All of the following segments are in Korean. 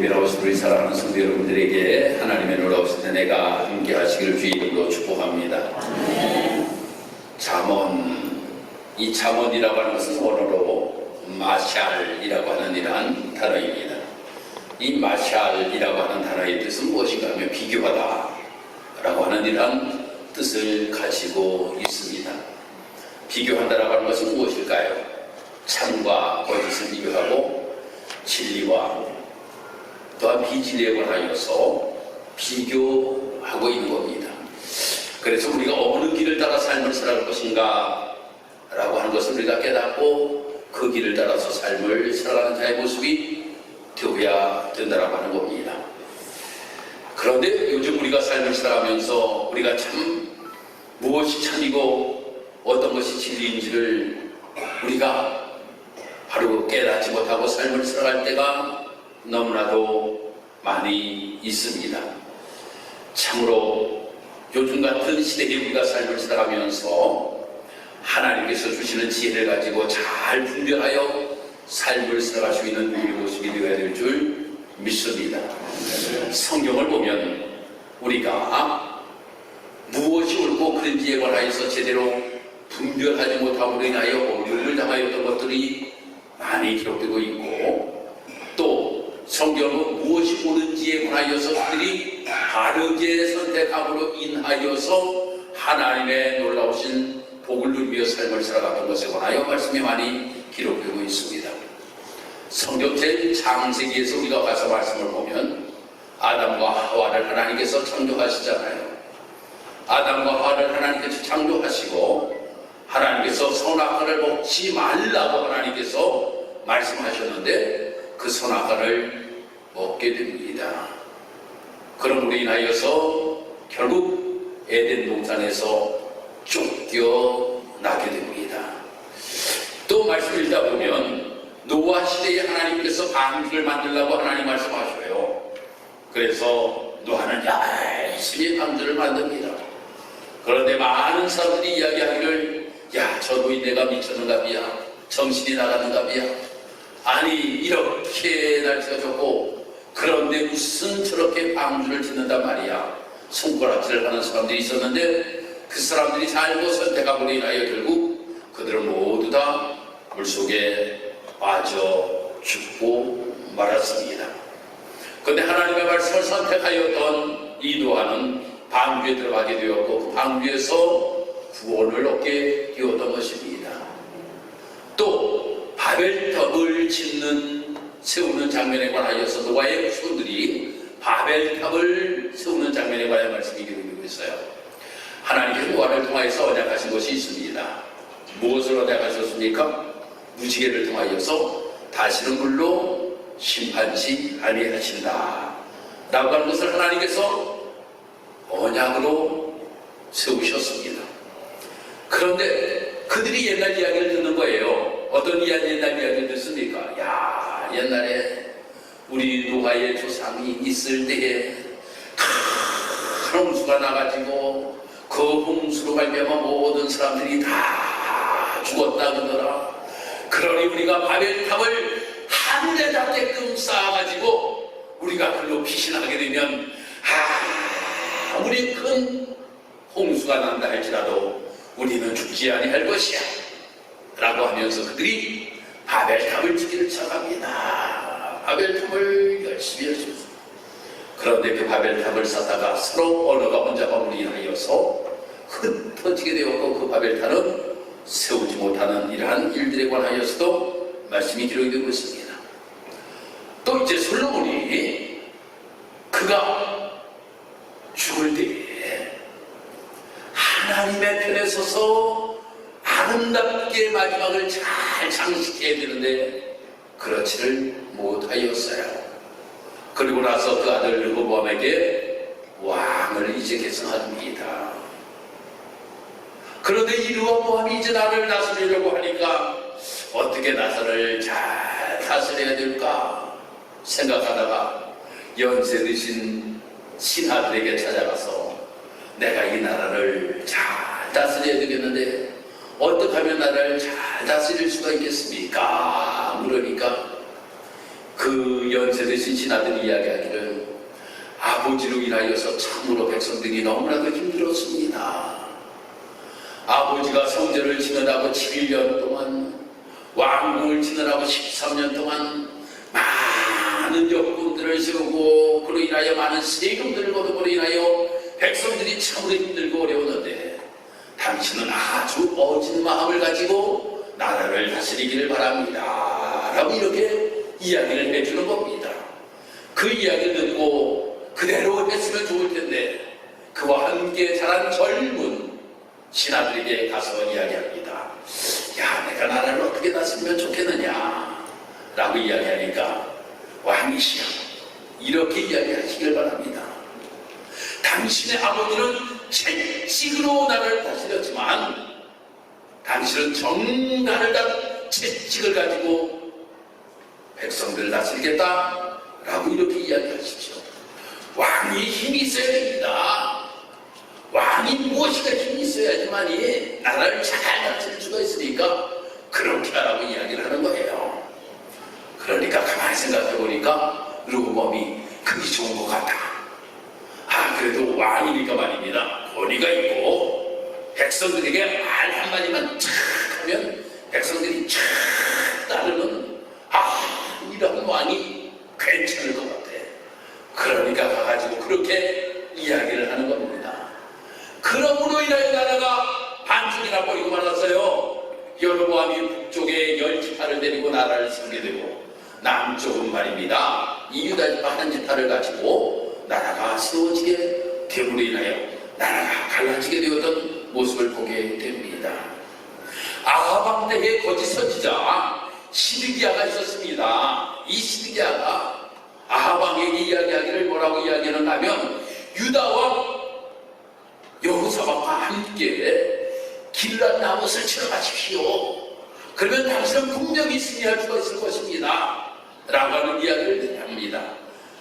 예배라고서 우리 사랑하는 성도 여러분들에게 하나님의 놀라우신 은혜가 함께 하시기를 주의 이름으로 축복합니다. 잠언, 이 잠언이라고 하는 것은 원어로 마샬이라고 하는 이러한 단어입니다. 이 마샬이라고 하는 단어의 뜻은 무엇인가 하면 비교하다 라고 하는 이러한 뜻을 가지고 있습니다. 비교한다라고 하는 것은 무엇일까요? 참과 거짓을 비교하고 진리와 또한 비진리에 관하여서 비교하고 있는 겁니다. 그래서 우리가 어느 길을 따라 삶을 살아갈 것인가 라고 하는 것을 우리가 깨닫고 그 길을 따라서 삶을 살아가는 자의 모습이 되어야 된다라고 하는 겁니다. 그런데 요즘 우리가 삶을 살아가면서 우리가 참 무엇이 참이고 어떤 것이 진리인지를 우리가 바로 깨닫지 못하고 삶을 살아갈 때가 너무나도 많이 있습니다. 참으로 요즘 같은 시대에 우리가 삶을 살아가면서 하나님께서 주시는 지혜를 가지고 잘 분별하여 삶을 살아갈 수 있는 우리 모습이 되어야 될 줄 믿습니다. 성경을 보면 우리가 무엇이 옳고 그른지에 관하여서 제대로 분별하지 못함으로 인하여 어려움을 당하였던 것들이 많이 기록되고 있고, 또 성경은 무엇이 옳은지에 관하여서 그들이 바르게 선택함으로 인하여서 하나님의 놀라우신 복을 누리며 삶을 살아가는 것에 관하여 말씀이 많이 기록되고 있습니다. 성경 제 창세기에서 우리가 가서 말씀을 보면 아담과 하와를 하나님께서 창조하시잖아요. 아담과 하와를 하나님께서 창조하시고 하나님께서 선악과를 먹지 말라고 하나님께서 말씀하셨는데 그 선악과를 먹게 됩니다. 그럼으로 인하여서 결국 에덴 동산에서 쫓겨나게 됩니다. 또 말씀을 읽다 보면 노아 시대에 하나님께서 방주를 만들라고 하나님 말씀하셔요. 그래서 노아는 열심히 방주를 만듭니다. 그런데 많은 사람들이 이야기하기를, 야, 저 노인네가 미쳤는갑이야, 정신이 나가는갑이야, 아니 이렇게 날씨가 좋고 그런데 무슨 저렇게 방주를 짓는단 말이야, 손가락질을 하는 사람들이 있었는데 그 사람들이 잘못 선택하고 인하여 결국 그들은 모두 다 물속에 빠져 죽고 말았습니다. 그런데 하나님의 말씀을 선택하였던 이 노아는 방주에 들어가게 되었고 그 방주에서 구원을 얻게 되었던 것입니다. 또 바벨탑을 세우는 장면에 관하여서 노아의 후손들이 바벨탑을 세우는 장면에 관한 말씀이 기록되고 있어요. 하나님께서 노아를 통하여서 언약하신 것이 있습니다. 무엇을 언약하셨습니까? 무지개를 통하여서 다시는 물로 심판치 아니하신다 라고 하는 것을 하나님께서 언약으로 세우셨습니다. 그런데 그들이 옛날 이야기를 듣는 거예요. 어떤 옛날 이야기를 듣습니까? 야, 옛날에 우리 노아의 조상이 있을 때에 큰 홍수가 나가지고 그 홍수로 말미암아 모든 사람들이 다 죽었다 그러더라. 그러니 우리가 바벨탑을 한 대 잡게끔 쌓아가지고 우리가 글로 피신하게 되면 아무리 큰 홍수가 난다 할지라도 우리는 죽지 아니할 것이야 라고 하면서 그들이 바벨탑을 짓기를 시작합니다. 바벨탑을 열심히 그런데 그 바벨탑을 쌓다가 서로 언어가 혼잡함으로 인하여서 흩어지게 되었고 그 바벨탑은 세우지 못하는 이러한 일들에 관하여서도 말씀이 기록되고 있습니다. 또 이제 솔로몬이 그가 죽을 때에 하나님의 편에 서서 아름답게 마지막을 잘 장식해야 되는데 그렇지를 못하였어요. 그리고 나서 그 아들 르호보암에게 왕을 이제 계승합니다. 그런데 이 르호보암이 이제 나를 다스리려고 하니까 어떻게 나라를 잘 다스려야 될까 생각하다가 연세 드신 신하들에게 찾아가서 내가 이 나라를 잘 다스려야 되겠는데 어떻게 하면 나라를 잘 다스릴 수가 있겠습니까? 그러니까 그 연세 드신 신하들이 이야기하기를 아버지로 인하여서 참으로 백성들이 너무나도 힘들었습니다. 아버지가 성전을 지느라고 7년 동안, 왕궁을 지느라고 13년 동안 많은 역군들을 세우고 그로 인하여 많은 세금들을 거두고 인하여 백성들이 참으로 힘들고 어려웠는데 당신은 아주 어진 마음을 가지고 나라를 다스리기를 바랍니다 라고 이렇게 이야기를 해주는 겁니다. 그 이야기를 듣고 그대로 했으면 좋을 텐데 그와 함께 자란 젊은 신하들에게 가서 이야기합니다. 야, 내가 나라를 어떻게 다스리면 좋겠느냐 라고 이야기하니까 왕이시여 이렇게 이야기하시길 바랍니다. 당신의 아버지는 채찍으로 나라를 다스렸지만 당신은 정나를 다 채찍을 가지고 백성들을 다스리겠다 라고 이렇게 이야기하십시오. 왕이 힘이 있어야 됩니다. 왕이 무엇인가 힘이 있어야지만이 나라를 잘 다스릴 수가 있으니까 그렇게 하라고 이야기를 하는 거예요. 그러니까 가만히 생각해 보니까 르호보암이 그게 좋은 것 같다. 아, 그래도 왕이니까 말입니다. 권위가 있고 백성들에게 말 한마디만 착 하면 백성들이 착 따르는 이런 왕이 괜찮을 것 같아. 그러니까 가가지고 그렇게 이야기를 하는 겁니다. 그러므로 인하여 나라가 반쯤이나 버리고 말았어요. 여로보암이 북쪽에 10지파를 데리고 나라를 세우게 되고 남쪽은 말입니다. 이 유다지파 1지파를 가지고 나라가 세워지게 됨으로 인하여 나라가 갈라지게 되었던 모습을 보게 됩니다. 아합 왕 때에 거짓 선지자 시드기야가 있었습니다. 이 시드기야가 아합 왕에게 이야기하기를 뭐라고 이야기하는가 하면 유다와 여호사밧과 함께 길랏 나못을 치러 가십시오. 그러면 당신은 분명히 승리할 수가 있을 것입니다 라고 하는 이야기를 합니다.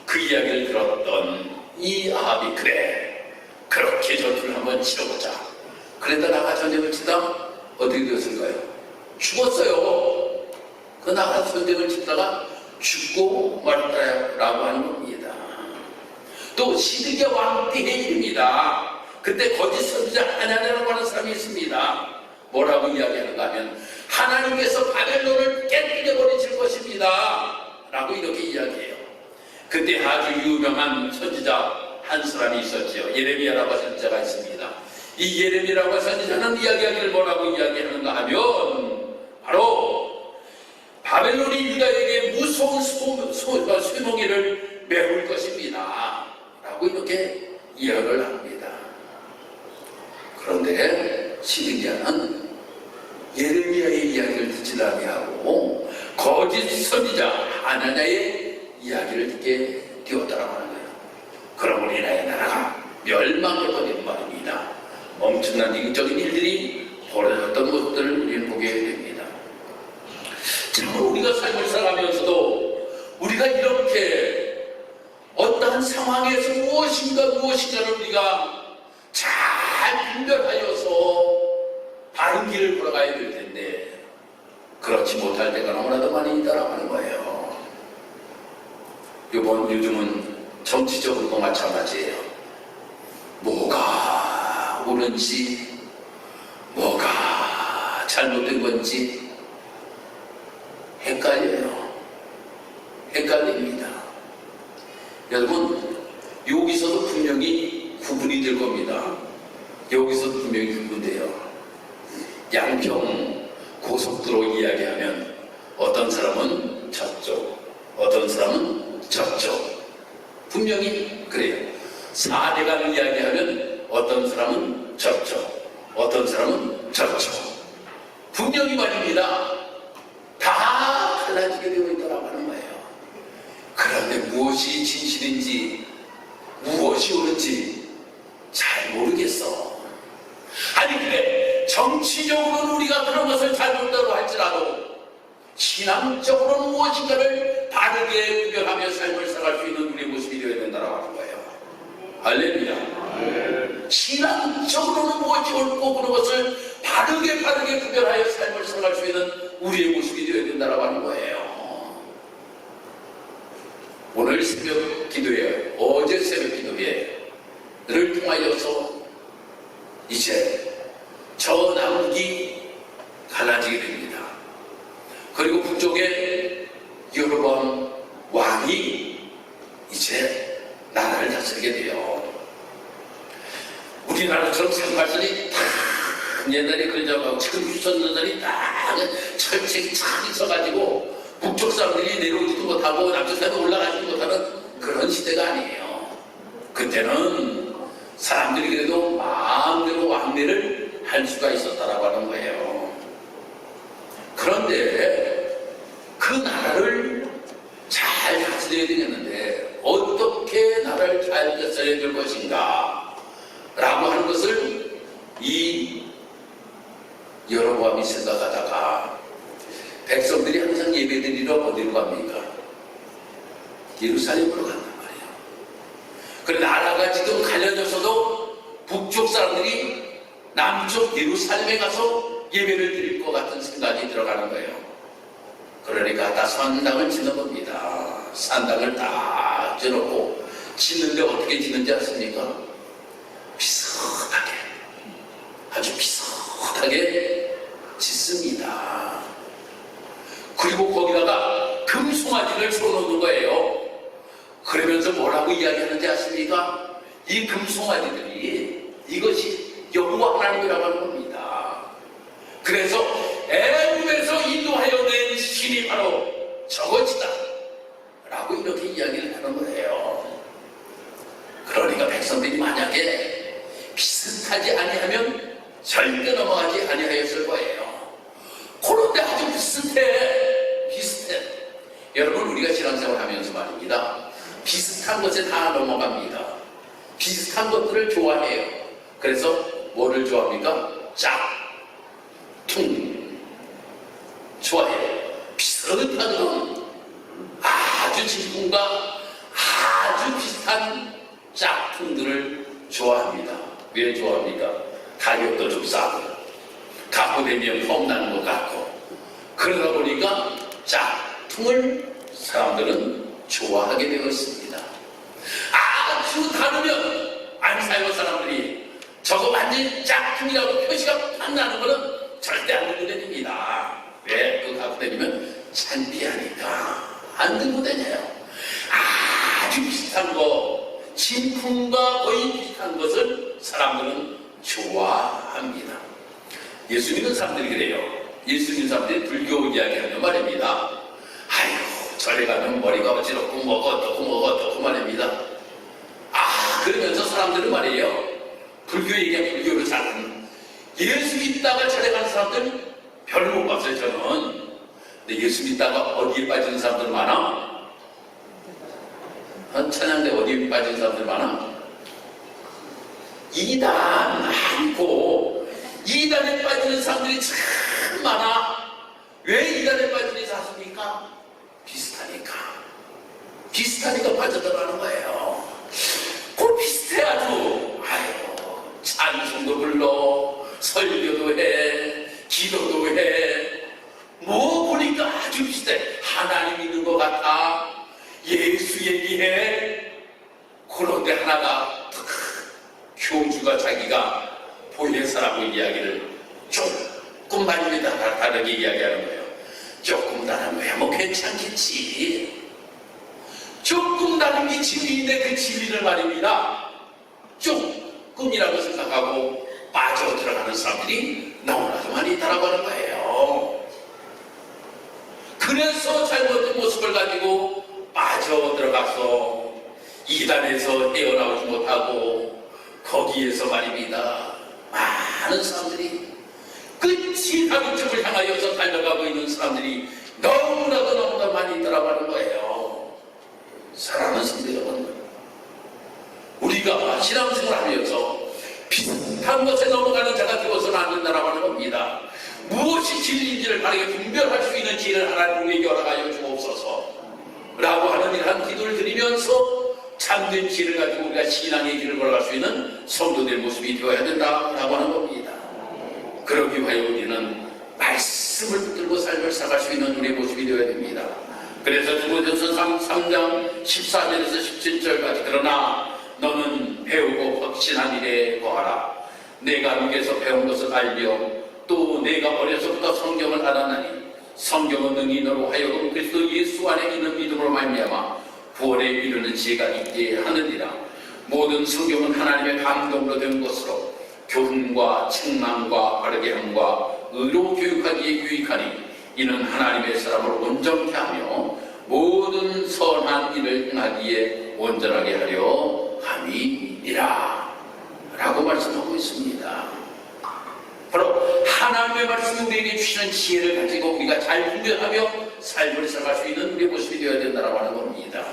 그 이야기를 들었던 이 아합이 그래 그렇게 전투를 한번 치러보자. 그랬다 나가 전쟁을 치다 어떻게 되었을까요? 죽었어요. 그 나가 전쟁을 치다가 죽고 말았다라고 하는 겁니다. 또 시드기야 왕 때의 일입니다. 그때 거짓 선지자 하나냐라고 하는 사람이 있습니다. 뭐라고 이야기하는가 하면 하나님께서 바벨론을 깨뜨려 버리실 것입니다 라고 이렇게 이야기해요. 그때 아주 유명한 선지자 한 사람이 있었죠. 예레미야라고 하는 선지자가 있습니다. 이 예레미야라고 하는 선지자는 이야기하기를 뭐라고 이야기하는가 하면 바로 바벨론이 유다에게 무서운 쇠멍이를 메울 것입니다 라고 이렇게 이야기를 합니다. 그런데 시드기야는 예레미야의 이야기를 듣지 아니하고 거짓 선지자 하나냐의 이야기를 듣게 되었다라고 하는 거예요. 그러므로 인하여 나라가 멸망해버린 말입니다. 엄청난 이국적인 일들이 벌어졌던 모습들을 우리는 보게 됩니다. 참 우리가 삶을 살아가면서도 우리가 이렇게 어떠한 상황에서 무엇인가를 우리가 잘 분별하여서 바른 길을 걸어가야 될 텐데 그렇지 못할 때가 너무나도 많이 있다라고 하는 거예요. 요즘은 정치적으로도 마찬가지예요. 뭐가 옳은지 뭐가 잘못된 건지 헷갈립니다. 여러분 여기서도 분명히 구분이 될 겁니다. 여기서도 분명히 구분돼요. 양평 고속도로 이야기하면 어떤 사람은 저쪽, 어떤 사람은 저쪽. 분명히 그래요. 사대강 이야기하면 어떤 사람은 저쪽, 어떤 사람은 저쪽. 분명히 말입니다. 다 갈라지게 되어 있다고 하는 거예요. 그런데 무엇이 진실인지 무엇이 옳은지 잘 모르겠어. 아니 근데 정치적으로는 우리가 그런 것을 잘못다고 할지라도 신앙적으로는 무엇인가를 바르게 구별하며 삶을 살아갈 수 있는 우리의 모습이 되어야 된다고 하는 거예요. 할렐루야. 신앙적으로는 무엇이 옳고 그런 것을 바르게 구별하여 삶을 살아갈 수 있는 우리의 모습이 되어야 된다고 하는 거예요. 오늘 새벽 기도회, 어제 새벽 기도회를 통하여서 이제 저 남북이 갈라지게 됩니다. 그리고 북쪽에 여로보암 왕이 이제 나라를 다스리게 돼요. 우리나라처럼 상발선이 딱 옛날에 그러자고 지금 휴전선들이 딱 철책이 쫙 있어가지고 북쪽 사람들이 내려오지도 못하고 남쪽 사람들이 올라가지도 못하는 그런 시대가 아니에요. 그때는 사람들이 그래도 마음대로 왕래를 할 수가 있었다라고 하는 거예요. 그런데 그 나라를 잘 다스려야 되겠는데 어떻게 나라를 잘 다스려야 될 것인가 라고 하는 것을 이 여로보암이 생각하다가 백성들이 항상 예배드리러 어디로 갑니까? 예루살렘으로 간단 말이에요. 그래 나라가 지금 갈려져서도 북쪽 사람들이 남쪽 예루살렘에 가서 예배를 드릴 것 같은 생각이 들어가는 거예요. 그러니까 다 산당을 짓는 겁니다. 산당을 딱 짓놓고 짓는데 어떻게 짓는지 아십니까? 비슷하게, 아주 비슷하게 짓습니다. 그리고 거기다가 금송아지를 쏘놓는 거예요. 그러면서 뭐라고 이야기하는지 아십니까? 이 금송아지들이 이것이 여호와 하나님이라고 하는 겁니다. 그래서 애굽에서 인도하여 낸 신이 바로 저것이다 라고 이렇게 이야기를 하는 거예요. 그러니까 백성들이 만약에 비슷하지 아니하면 절대 넘어가지 아니하였을 거예요. 그런데 아주 비슷해. 여러분 우리가 신앙생활 하면서 말입니다. 비슷한 것에 다 넘어갑니다. 비슷한 것들을 좋아해요. 그래서 뭐를 좋아합니까? 짝퉁 좋아해요. 비슷한 건 아주 질풍과 아주 비슷한 짝퉁들을 좋아합니다. 왜 좋아합니까? 가격도 좀 싸고 갖고 다니면 폼나는 것 같고 그러다 보니까 짝퉁을 사람들은 좋아하게 되어 있습니다. 아주 다르면 안 사요. 사람들이 저거 완전 짝퉁이라고 표시가 팍 나는 거는 절대 안 들고 다닙니다. 왜? 그거 갖고 다니면 창피하니까 안 들고 다녀요. 아주 비슷한 거, 진품과 거의 비슷한 것을 사람들은 좋아합니다. 예수 믿는 사람들이 그래요. 예수 믿는 사람들이 불교 이야기하면 말입니다. 아이고 절에 가면 머리가 어지럽고 뭐가 어떻고 말입니다. 그러면서 사람들은 말이에요. 불교 얘기하면 불교를 잘하는 예수 믿다가 절에 가는 사람들 별로 못 봤어요. 저는. 근데 예수 믿다가 어디에 빠지는 사람들 많아? 찬양대 어디에 빠지는 사람들 많아? 이단 많고 이단에 빠지는 사람들이 참 많아. 왜 이단에 빠지는 사람입니까? 비슷하니까 빠져들어가는 거예요. 그 비슷해 아주. 아유 찬송도 불러, 설교도 해, 기도도 해. 뭐 보니까 아주 비슷해. 하나님 있는 것 같아. 예수 얘기해. 그런데 하나가 교주가 자기가 보혜사라고 이야기를 조금 말입니다. 다르게 이야기하는 거예요. 조금 다르면 뭐 괜찮겠지. 조금 다른 게 진리인데 그 진리를 말입니다. 조금이라고 생각하고 빠져 들어가는 사람들이 너무나도 많이 있다라고 하는 거예요. 그래서 잘못된 모습을 가지고 빠져 들어가서 이단에서 헤어나오지 못하고 거기에서 말입니다. 많은 사람들이 끝이 다국적을 향하여서 달려가고 있는 사람들이 너무나도 많이 있다라고 하는 거예요. 사랑하는 성도 여러분, 우리가 신앙생활을 하면서 비슷한 것에 넘어가는 자가 되어서는 안 된다라고 하는 겁니다. 무엇이 진리인지를 바르게 분별할 수 있는 지혜를 하나님에게 허락하여 주옵소서 라고 하는 이러한 기도를 드리면서 참된 지혜를 가지고 우리가 신앙의 길을 걸어갈 수 있는 성도들 모습이 되어야 된다라고 하는 겁니다. 그러기 위하여 우리는 말씀을 붙들고 삶을 살아갈 수 있는 우리의 모습이 되어야 됩니다. 그래서 디모데전서 3장 14절에서 17절까지 그러나 너는 배우고 확신한 일에 거하라. 내가 미국에서 배운 것을 알려 또 내가 어려서부터 성경을 알았나니 성경은 능히 너로 하여금 그리스도 예수 안에 있는 믿음으로 말미암아 구원에 이르는 지혜가 있게 하느니라. 모든 성경은 하나님의 감동으로 된 것으로 교훈과 책망과 바르게 함과 의로 교육하기에 유익하니 이는 하나님의 사람을 온전케 하며 모든 선한 일을 행하기에 온전하게 하려 함이니라 라고 말씀하고 있습니다. 바로 하나님의 말씀이 우리에게 주시는 지혜를 가지고 우리가 잘 분별하며 삶을 살아갈 수 있는 우리의 모습이 되어야 된다고 하는 겁니다.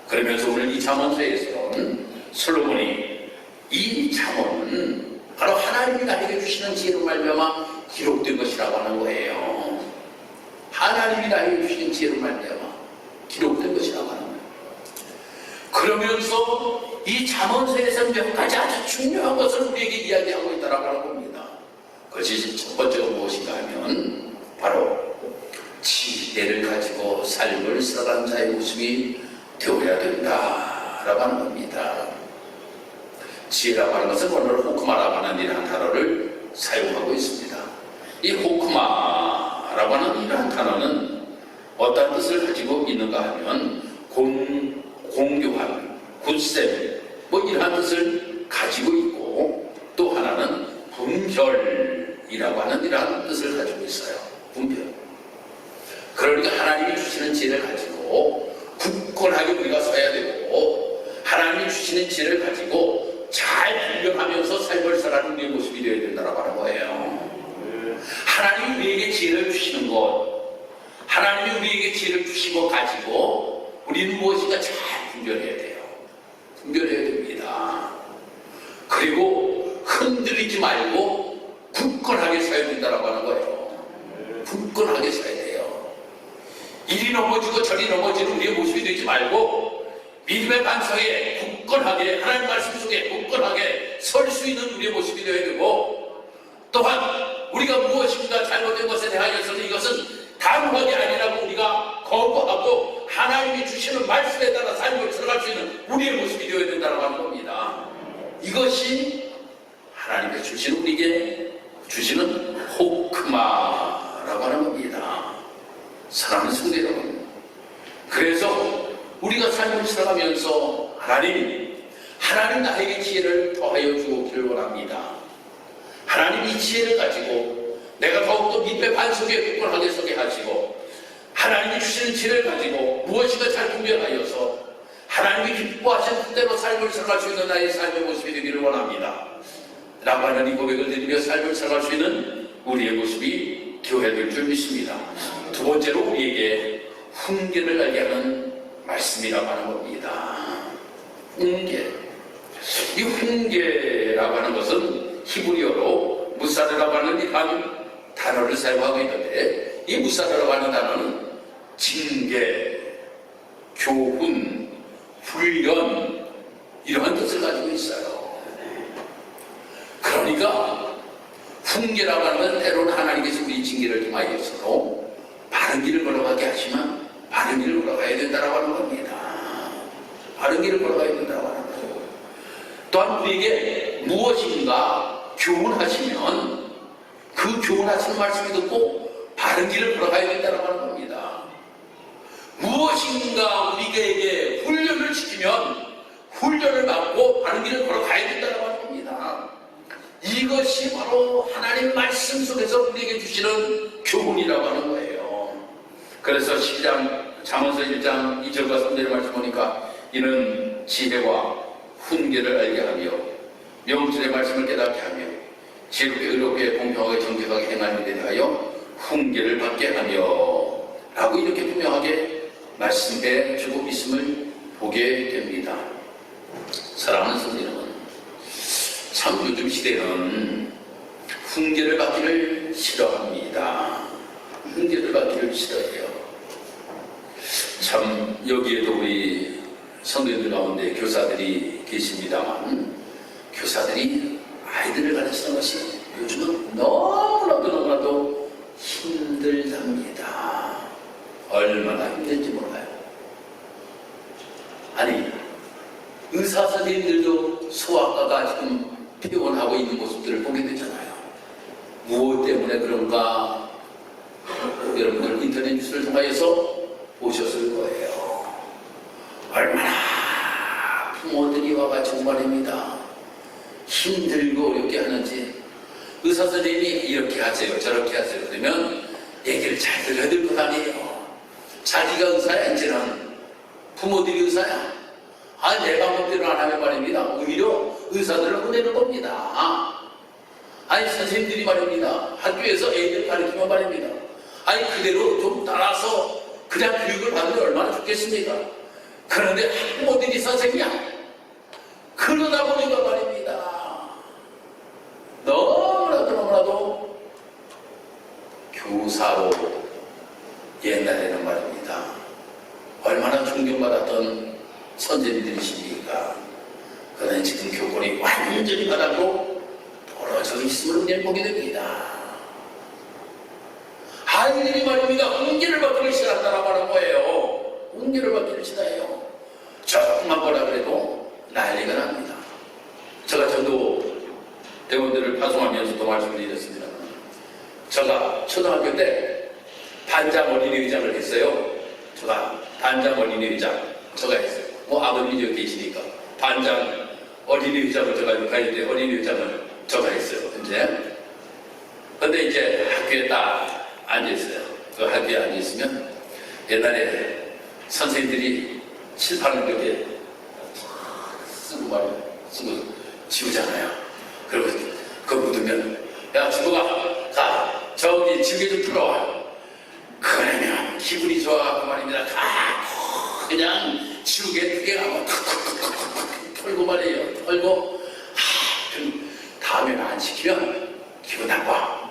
그러면서 오늘 이 잠언서에서는 솔로몬이 이 잠언은 바로 하나님이 나에게 주시는 지혜로 말미암아 기록된 것이라고 하는 거예요. 하나님이 나에게 주시는 지혜로 말미암아 기록된 것이라고 하는 거예요. 그러면서 이 잠언서에서 몇 가지 아주 중요한 것을 우리에게 이야기하고 있다고 하는 겁니다. 그것이 첫 번째가 무엇인가 하면 바로 지혜를 가지고 삶을 살아가는 자의 모습이 되어야 된다라고 하는 겁니다. 지혜라고 하는 것은 오늘 호크마라고 하는 이러한 단어를 사용하고 있습니다. 이 호크마라고 하는 이러한 단어는 어떤 뜻을 가지고 있는가 하면 공교한, 굳셈 뭐 이러한 뜻을 가지고 있고 또 하나는 분별이라고 하는 이러한 뜻을 가지고 있어요. 분별. 그러니까 하나님이 주시는 지혜를 가지고 굳건하게 우리가 서야 되고 하나님이 주시는 지혜를 가지고 잘 분별하면서 삶을 살아가는 우리의 모습이 되어야 된다고 하는 거예요. 하나님이 우리에게 지혜를 주시는 것, 하나님이 우리에게 지혜를 주시고 가지고 우리는 무엇인가 잘 분별해야 돼요. 분별해야 됩니다. 그리고 흔들리지 말고 굳건하게 서야 된다고 하는 거예요. 굳건하게 서야 돼요. 이리 넘어지고 저리 넘어지는 우리의 모습이 되지 말고 믿음의 반석에 굳건하게 하나님 말씀 속에 굳건하게 설 수 있는 우리의 모습이 되어야 되고 또한 우리가 무엇인가 잘못된 것에 대하여서는 이것은 단호하게 아니라고 우리가 거부하고 하나님이 주시는 말씀에 따라 삶을 살아갈 수 있는 우리의 모습이 되어야 된다고 하는 겁니다. 이것이 하나님께 주시는 우리에게 주시는 호크마라고 하는 겁니다. 사랑하는 성도 여러분, 그래서 우리가 삶을 살아가면서 하나님 나에게 지혜를 더하여 주기를 원합니다. 하나님 이 지혜를 가지고 내가 더욱더 믿음의 반석에 굳건하게 서게 하시고 하나님이 주시는 지혜를 가지고 무엇인가 잘 분별하여서 하나님이 기뻐하시는 뜻대로 삶을 살아갈 수 있는 나의 삶의 모습이 되기를 원합니다. 라고 하는 이 고백을 드리며 삶을 살아갈 수 있는 우리의 모습이 되어야 될 줄 믿습니다. 두 번째로 우리에게 훈계를 알게 하는 말씀이라고 하는 겁니다. 훈계. 이 훈계라고 하는 것은 히브리어로 무사르라고 하는 이러한 단어를 사용하고 있는데 이 무사르라고 하는 단어는 징계, 교훈, 훈련 이러한 뜻을 가지고 있어요. 그러니까 훈계라고 하는 것은 때로는 하나님께서 우리 징계를 통하여서도 바른 길을 걸어가게 하시면 바른 길을 걸어가야 된다고 하는 겁니다. 바른 길을 걸어가야 된다고 하는 거예요. 또한 우리에게 무엇인가 교훈하시면 그 교훈하시는 말씀을 듣고 바른 길을 걸어가야 된다고 하는 겁니다. 무엇인가 우리에게 훈련을 시키면 훈련을 받고 바른 길을 걸어가야 된다고 하는 겁니다. 이것이 바로 하나님 말씀 속에서 우리에게 주시는 교훈이라고 하는 거예요. 그래서 잠언서 1장 2절과 3절의 말씀 보니까 이는 지혜와 훈계를 알게 하며 명철의 말씀을 깨닫게 하며 지혜롭게 의롭게 공평하게 정직하게 행하는 데 대하여 훈계를 받게 하며 라고 이렇게 분명하게 말씀해 주고 있음을 보게 됩니다. 사랑하는 성도 여러분, 참 요즘 시대는 훈계를 받기를 싫어합니다. 훈계를 받기를 싫어해요. 참 여기에도 우리 성도님들 가운데 교사들이 계십니다만 교사들이 아이들을 가르치는 것이 요즘은 너무나도 힘들답니다. 얼마나 힘든지 몰라요. 의사 선생님들도 소아과가 지금 폐원하고 있는 모습들을 보게 되잖아요. 무엇 때문에 그런가? 여러분들 인터넷 뉴스를 통하여서 보셨을 거예요. 얼마나 부모들이 와가지고 말입니다. 힘들고 어렵게 하는지 의사 선생님이 이렇게 하세요, 저렇게 하세요. 그러면 얘기를 잘 들어야 될 것 아니에요. 자기가 의사야, 이제는. 부모들이 의사야. 내가 법대로 안 하면 말입니다. 오히려 의사들을 혼내는 겁니다. 선생님들이 말입니다. 학교에서 애들 가르치면 말입니다. 그대로 좀 따라서 그냥 교육을 받으면 얼마나 좋겠습니까? 그런데 부모들이 선생이야. 그러다 보니까 말입니다. 너무나도 교사로 옛날에는 말입니다. 얼마나 존경받았던 선생님들이십니까? 그러나 지금 교권이 완전히 바닥으로 떨어져 있음을 그냥 보게 됩니다. 아이들이 말입니다. 훈계를 받기를 싫어한다라고 하는 거예요. 훈계를 받기를 싫어해요. 조금만 보라 그래도 난리가 납니다. 제가 전도 대원들을 파송하면서도 말씀드렸습니다. 제가 초등학교 때 반장 어린이의장을 했어요. 제가 반장 어린이의장 제가 했어요. 아버님이 여기 계시니까 반장 어린이의장을 제가 가야 돼. 어린이의장을 제가 했어요. 근데 이제 학교에 딱 앉아있어요. 그 학교에 앉아있으면 옛날에 선생님들이 칠판을 이렇게 쓰고 지우잖아요. 그리고 그거 묻으면 야 주부가 가 저기 지우개 좀 풀어와. 그러면 기분이 좋아하고 말입니다. 그냥 지우개 두 개가 막 털고 말이에요. 털고 다음에는 안 시키면 기분 나빠.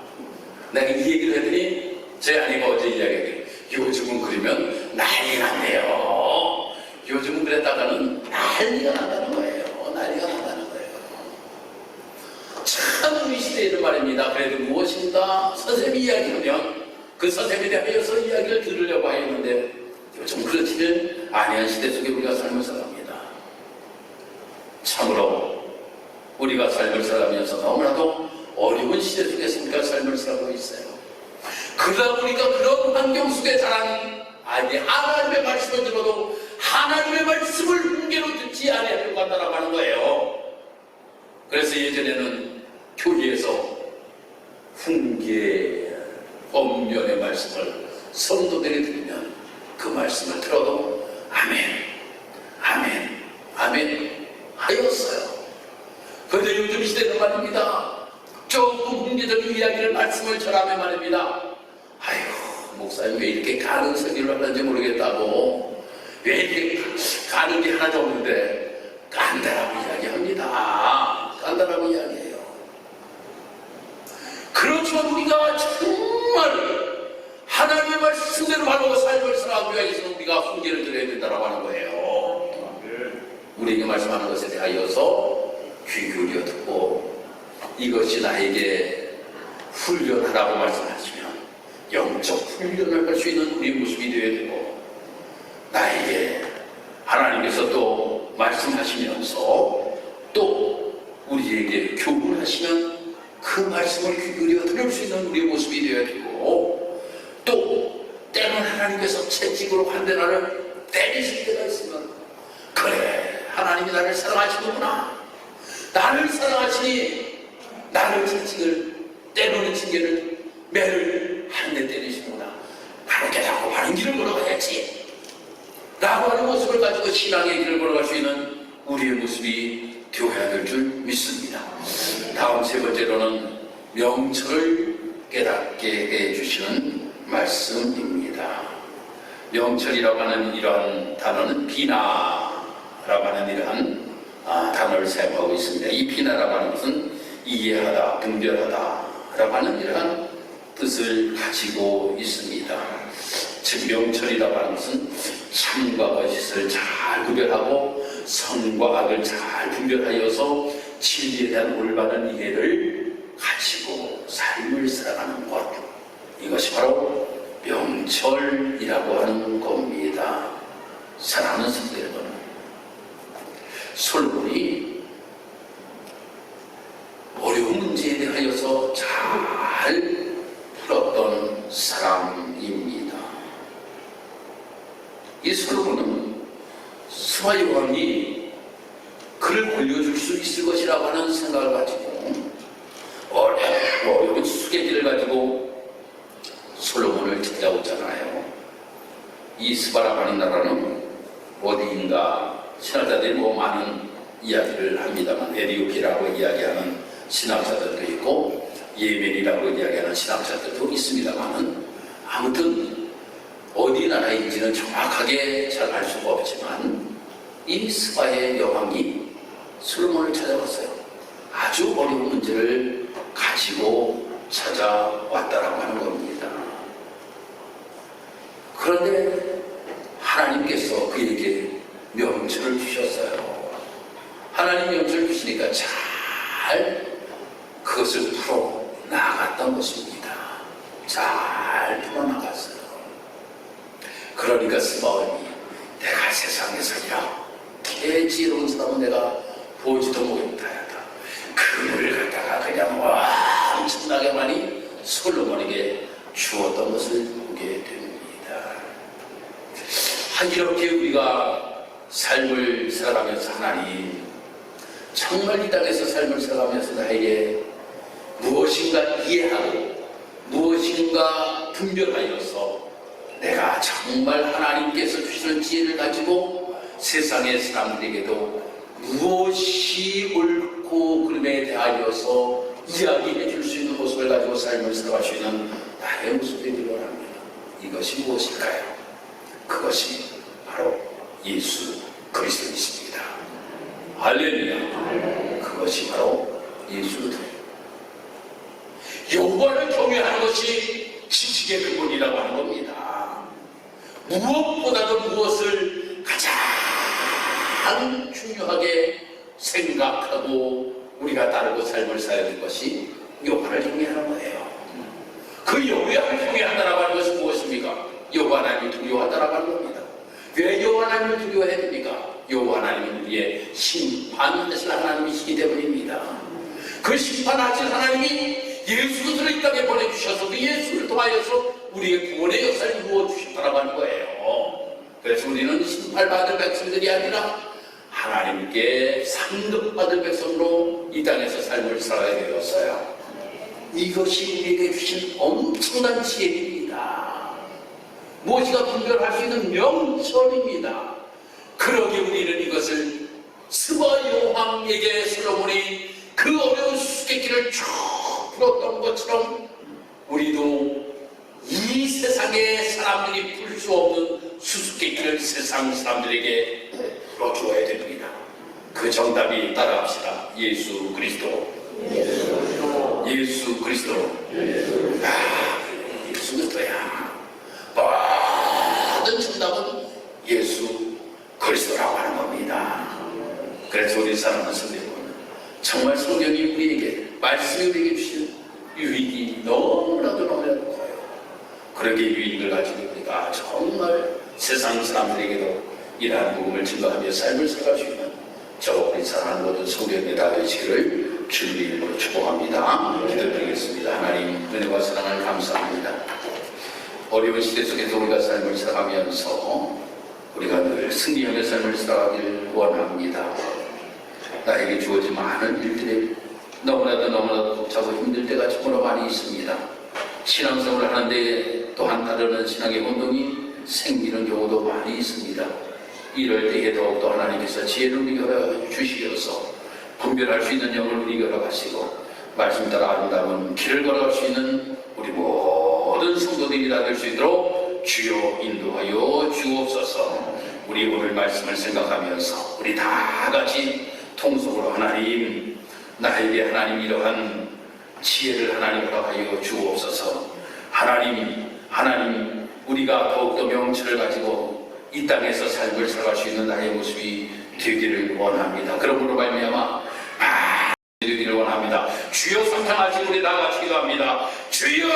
내가 이 얘기를 했더니 제 아내가 어제 이야기했더니 요즘은 그러면 난리가 난대요. 요즘은 그랬다가는 난리가 난다는 거예요. 난리가 난다는 거예요. 참 우리 시대에는 말입니다. 그래도 무엇인가 선생님이 이야기하면 그 선생님에 대하여서 이야기를 들으려고 하였는데 요즘 그렇지는 아니한 시대 속에 우리가 삶을 살아갑니다. 참으로 우리가 삶을 살아가면서 너무나도 어려운 시대 속에서 우리가 삶을 살아가고 있어요. 그러다 보니까 그런 환경 속에 자란 아이들이 하나님의 말씀을 들어도 하나님의 말씀을 훈계로 듣지 아니하려고 한다고 하는 거예요. 그래서 예전에는 교회에서 훈계 엄연의 말씀을 성도들이 들으면 그 말씀을 들어도 아멘, 아멘, 아멘 하였어요. 그런데 요즘 시대는 말입니다. 조금 훈계적인 이야기를 말씀을 전하면 말입니다. 목사님 왜 이렇게 가는 설교를 하는지 모르겠다고, 왜 이렇게 가는 게 하나도 없는데 간다라고 이야기합니다. 간다라고 이야기해요. 그렇지만 우리가 정말 하나님의 말씀대로 바로 삶을 살아가기 위해서는 우리가 훈계를 드려야 된다고 하는 거예요. 우리에게 말씀하는 것에 대하여서 귀 기울여 듣고 이것이 나에게 훈련하라고 말씀하시면 영적 훈련을 할 수 있는 우리의 모습이 되어야 되고, 나에게 하나님께서 또 말씀하시면서 또 우리에게 교훈하시면 그 말씀을 귀 기울여 들을 수 있는 우리의 모습이 되어야 되고, 또 때로는 하나님께서 채찍으로 한 대 나를 때리실 때가 있으면 그래 하나님이 나를 사랑하시는구나, 나를 사랑하시니 나를 채찍을 때로는 징계를 매를 한 대 때리시는구나, 바로 깨닫고 바른 길을 걸어가야지 라고 하는 모습을 가지고 신앙의 길을 걸어갈 수 있는 우리의 모습이 되어야 될 줄 믿습니다. 다음 세 번째로는 명철을 깨닫게 해주시는 말씀입니다. 명철이라고 하는 이러한 단어는 비나라고 하는 이러한 단어를 사용하고 있습니다. 이 비나라고 하는 것은 이해하다, 분별하다 라고 하는 이러한 뜻을 가지고 있습니다. 즉 명철이라고 하는 것은 참과 거짓을 잘 구별하고 선과 악을 잘 분별하여서 진리에 대한 올바른 이해를 가지고 삶을 살아가는 것, 이것이 바로 명철이라고 하는 겁니다. 사랑하는 성도 여러분, 솔로몬이 어려운 문제에 대하여서 잘 풀었던 사람입니다. 이 솔로몬은 스바 요한이 그를 올려줄 수 있을 것이라고 하는 생각을 가지고 어려운 수계기를 가지고 솔로몬을 찾아오잖아요. 이 스바라고 하는 나라는 어디인가 신학자들이 많은 이야기를 합니다만 에디오피아라고 이야기하는 신학자들도 있고 예멘이라고 이야기하는 신학자들도 있습니다만 아무튼 어디 나라인지는 정확하게 잘 알 수가 없지만 이 스바의 여왕이 솔로몬을 찾아왔어요. 아주 어려운 문제를 가지고 찾아왔다라고 하는 겁니다. 그런데 하나님께서 그에게 명철을 주셨어요. 하나님 명철을 주시니까 잘 그것을 풀어 나갔던 것입니다. 잘 풀어 나갔어요. 그러니까 스바원이 내가 세상에서 이렇게 지혜로운 사람은 내가 보지도 못하였다. 그를 갖다가 그냥 엄청나게 많이 솔로몬에게 주었던 것을 보게 됩니다. 이렇게 우리가 삶을 살아가면서 하나님 정말 이 땅에서 삶을 살아가면서 나에게 무엇인가 이해하고 무엇인가 분별하여서 내가 정말 하나님께서 주시는 지혜를 가지고 세상의 사람들에게도 무엇이 옳고 그름에 대하여서 이야기해 줄 수 있는 모습을 가지고 삶을 살아갈 수 있는 나의 모습이 되기를 원합니다. 이것이 무엇일까요? 그것이 바로 예수 그리스도이십니다. 할렐루야. 그것이 바로 예수 그리스도. 여호와를 경외하는 것이 지식의 근본이라고 하는 겁니다. 무엇보다도 무엇을 가장 중요하게 생각하고 우리가 따르고 삶을 살아야 될 것이 여호와를 경외하는 거예요. 그 여호와를 경외한다라고 하는 것은 무엇입니까? 여호와 하나님을 두려워한다라고 하는 겁니다. 왜 여호와 하나님을 두려워해야 됩니까? 여호와 하나님은 우리의 심판하실 하나님이시기 때문입니다. 그 심판하실 하나님이 예수 그리스도를 이 땅에 보내주셔서 그 예수를 통하여서 우리의 구원의 역사를 이루어주셨다라고 하는 거예요. 그래서 우리는 심판받을 백성들이 아니라 하나님께 상급받을 백성으로 이 땅에서 삶을 살아야 되었어요. 이것이 우리에게 주신 엄청난 지혜입니다. 무엇이가 분별할 수 있는 명철입니다. 그러기에 우리는 이것을 스바 여왕에게 솔로몬이 그 어려운 수수께끼를 쭉 풀었던 것처럼 우리도 이 세상의 사람들이 풀 수 없는 수수께끼를 세상 사람들에게 풀어주어야 됩니다. 그 정답이 따라합시다. 예수 그리스도. 예수 그리스도. 예수 그리스도야. 모든 정답은 예수 그리스도라고 하는 겁니다. 그래서 우리 사랑하는 성도님은 정말 성경이 우리에게 말씀이 우리에게 주신 유익이 너무나도 커요. 그러기에 유익을 가지고 우리가 정말 세상 사람들에게도 이러한 복음을 증거하며 삶을 살아갈 수 있는 저 우리 사랑하는 모든 성도님들 다 되시기를 주님의 이름으로 축복합니다. 기도드리겠습니다. 하나님 은혜와 사랑을 감사합니다. 어려운 시대 속에서 우리가 삶을 살아가면서 우리가 늘 승리하며 삶을 살아가길 원합니다. 나에게 주어진 많은 일들이 너무나도 복잡하고 힘들 때가 정말 많이 있습니다. 신앙생활을 하는데 또한 다른 신앙의 운동이 생기는 경우도 많이 있습니다. 이럴 때에 더욱더 하나님께서 지혜를 우리에게 주시어서 분별할 수 있는 영을 우리에게 허락하시고 말씀 따라 아름다운 길을 걸어갈 수 있는 우리 모든 성도들이 다 될 수 있도록 주여 인도하여 주옵소서. 우리 오늘 말씀을 생각하면서 우리 다 같이 통속으로 하나님 나에게 하나님 이러한 지혜를 하나님 허락하여 주옵소서. 하나님 우리가 더욱더 명철을 가지고 이 땅에서 삶을 살아갈 수 있는 나의 모습이 되기를 원합니다. 그러므로 말미암아 되기를 원합니다. 주여 상상하시고 우리 다 같이 기도합니다. 주여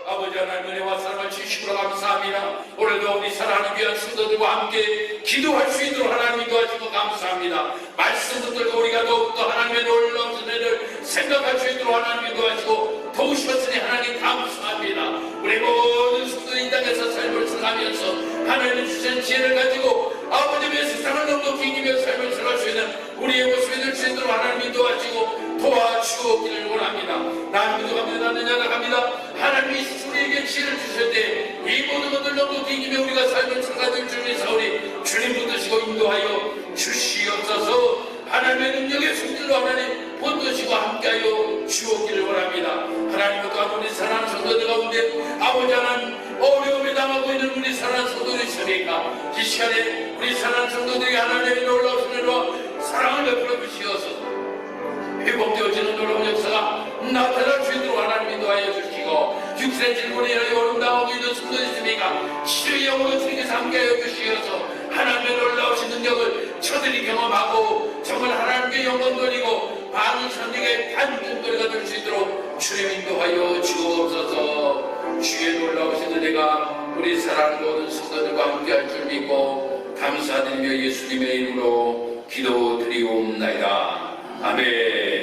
아버지 하나님 은혜와 사랑을 주시므로 감사합니다. 오늘도 우리 사랑하는 귀한 성도들과 함께 기도할 수 있도록 하나님이 도와주시고 감사합니다. 말씀 붙들고 우리가 더욱더 하나님의 놀라운 은혜를 생각할 수 있도록 하나님이 도와주시고 도우셨으니 하나님 감사합니다. 우리 모든 성도들 이 땅에서 삶을 살아가면서 하나님 주신 지혜를 가지고 아버지의 세상을 넉넉히 이기며 삶을 살아갈 수 있는 우리의 모습이 될 수 있도록 하나님이 도와주시고 도와주옵기를 원합니다. 나는 부족합니다. 나는 연약합니다. 하나님이 우리에게 지혜를 주실 때 이 모든 것들 넉넉히 이기며 우리가 삶을 살아갈 줄을 사오니 주님 붙드시고 인도하여 주시옵소서. 하나님의 능력의 승질로 하나님 붙드시고 함께하여 주옵기를 원합니다. 하나님 또한 우리 사랑하는 성도들 가운데 아버지 하나님 어려움에 당하고 있는 우리 사랑하는 성도들이 있으니까 이 시간에 우리 사랑하는 성도들이 하나님의 놀라운 은혜와 사랑을 베풀어 주시어서 회복되어지는 놀라운 역사가 나타날 수 있도록 하나님이 도와여 주시고 육신의 질문에 어려움당하고 있는 성도들이 있으니까 치료의 영으로 주님께서 함께하여 주시어서 하나님의 놀라우신 능력을 저들이 경험하고 정말 하나님께 영광 돌리고 많은 사람에게 단둥거리가 될 수 있도록 주님 인도하여 주옵소서. 주의 놀라우신 은혜가 우리 사랑하는 모든 성도들과 함께할 줄 믿고 감사드리며 예수님의 이름으로 기도드리옵나이다. 아멘.